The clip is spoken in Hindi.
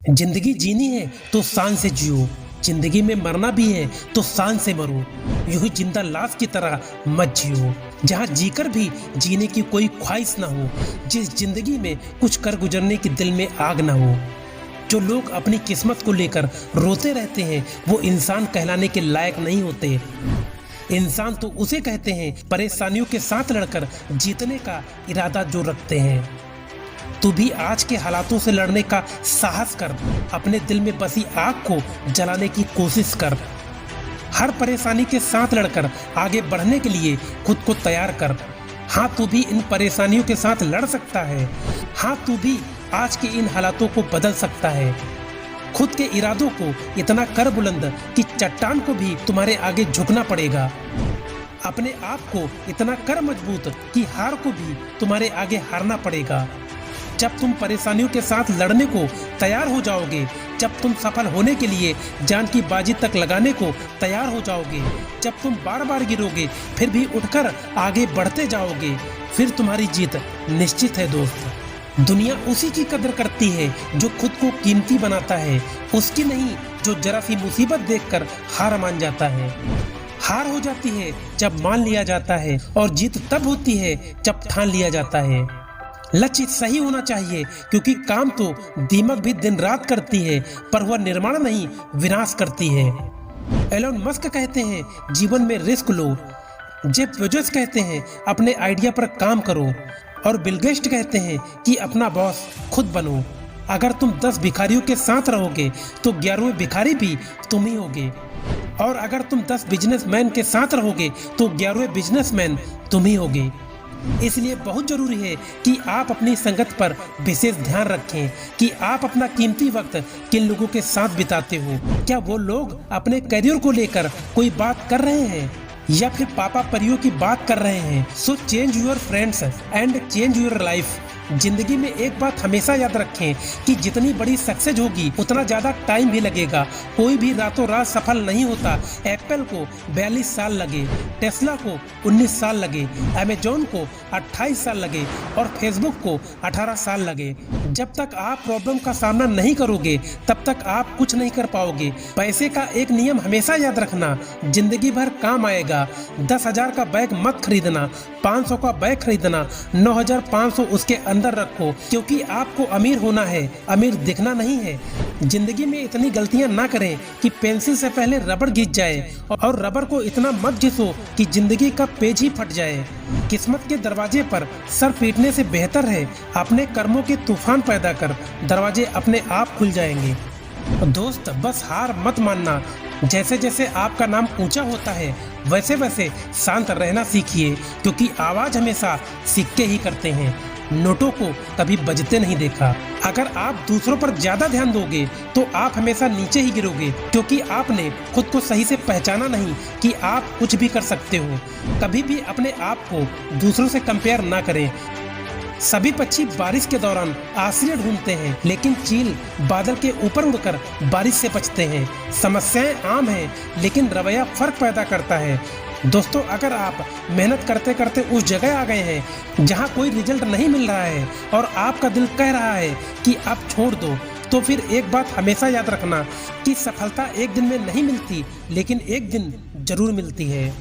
जिंदगी जीनी है तो शान से जियो, जिंदगी में मरना भी है तो शान से मरो। यूं ही जिंदा लाश की तरह मत जियो, जहां जीकर भी जीने की कोई ख्वाहिश ना हो, जिस जिंदगी में कुछ कर गुजरने की दिल में आग ना हो। जो लोग अपनी किस्मत को लेकर रोते रहते हैं वो इंसान कहलाने के लायक नहीं होते। इंसान तो उसे कहते हैं परेशानियों के साथ लड़कर जीतने का इरादा जो रखते हैं। तू भी आज के हालातों से लड़ने का साहस कर, अपने दिल में बसी आग को जलाने की कोशिश कर। हर परेशानी के साथ लड़कर आगे बढ़ने के लिए खुद को तैयार कर। हाँ, तू भी इन परेशानियों के साथ लड़ सकता है। हाँ, तू भी आज के इन हालातों को बदल सकता है। खुद के इरादों को इतना कर बुलंद कि चट्टान को भी तुम्हारे आगे झुकना पड़ेगा। अपने आप को इतना कर मजबूत कि हार को भी तुम्हारे आगे हारना पड़ेगा। जब तुम परेशानियों के साथ लड़ने को तैयार हो जाओगे, जब तुम सफल होने के लिए जान की बाजी तक लगाने को तैयार हो जाओगे, जब तुम बार बार गिरोगे फिर भी उठकर आगे बढ़ते जाओगे, फिर तुम्हारी जीत निश्चित है दोस्त। दुनिया उसी की कदर करती है जो खुद को कीमती बनाता है, उसकी नहीं जो जरा सी मुसीबत देखकर हार मान जाता है। हार हो जाती है जब मान लिया जाता है और जीत तब होती है जब ठान लिया जाता है। लक्ष्य सही होना चाहिए, क्योंकि काम तो दीमक भी दिन रात करती है, पर वह निर्माण नहीं विनाश करती है। एलोन मस्क कहते हैं जीवन में रिस्क लो। जेफ बेजोस कहते हैं अपने आइडिया पर काम करो। और बिल गेट्स कहते हैं कि अपना बॉस खुद बनो। अगर तुम 10 भिखारियों के साथ रहोगे तो 11वें भिखारी भी तुम ही होगे। और अगर तुम 10 बिजनेसमैन के साथ रहोगे तो 11वें बिजनेसमैन तुम ही होगे। इसलिए बहुत जरूरी है कि आप अपनी संगत पर विशेष ध्यान रखें कि आप अपना कीमती वक्त किन लोगों के साथ बिताते हो। क्या वो लोग अपने करियर को लेकर कोई बात कर रहे हैं या फिर पापा परियों की बात कर रहे हैं? So change your friends and change your life. जिंदगी में एक बात हमेशा याद रखें कि जितनी बड़ी सक्सेस होगी उतना ज़्यादा टाइम भी लगेगा। कोई भी रातों रात सफल नहीं होता। एप्पल को 42 साल लगे, टेस्ला को 19 साल लगे, अमेजोन को 28 साल लगे और फेसबुक को 18 साल लगे। जब तक आप प्रॉब्लम का सामना नहीं करोगे तब तक आप कुछ नहीं कर पाओगे। पैसे का एक नियम हमेशा याद रखना, जिंदगी भर काम आएगा। 10,000 का बैग मत खरीदना, 500 का बैग खरीदना, 9,500 उसके अंदर रखो, क्योंकि आपको अमीर होना है, अमीर दिखना नहीं है। जिंदगी में इतनी गलतियां ना करें कि पेंसिल से पहले रबड़ घिस जाए, और रबड़ को इतना मत घिसो कि जिंदगी का पेज ही फट जाए। किस्मत के दरवाजे पर सर पीटने से बेहतर है अपने कर्मों के तूफान पैदा कर, दरवाजे अपने आप खुल जाएंगे। दोस्त, बस हार मत मानना। जैसे जैसे आपका नाम ऊंचा होता है वैसे वैसे शांत रहना सीखिए, क्योंकि आवाज हमेशा सिक्के ही करते हैं, नोटों को कभी बजते नहीं देखा। अगर आप दूसरों पर ज्यादा ध्यान दोगे तो आप हमेशा नीचे ही गिरोगे, क्योंकि आपने खुद को सही से पहचाना नहीं कि आप कुछ भी कर सकते हो। कभी भी अपने आप को दूसरों से कंपेयर ना करें। सभी पक्षी बारिश के दौरान आश्रय ढूंढते हैं, लेकिन चील बादल के ऊपर उड़कर बारिश से बचते हैं। समस्याएं आम हैं, लेकिन रवैया फर्क पैदा करता है। दोस्तों, अगर आप मेहनत करते करते उस जगह आ गए हैं जहां कोई रिजल्ट नहीं मिल रहा है और आपका दिल कह रहा है कि आप छोड़ दो, तो फिर एक बात हमेशा याद रखना कि सफलता एक दिन में नहीं मिलती, लेकिन एक दिन जरूर मिलती है।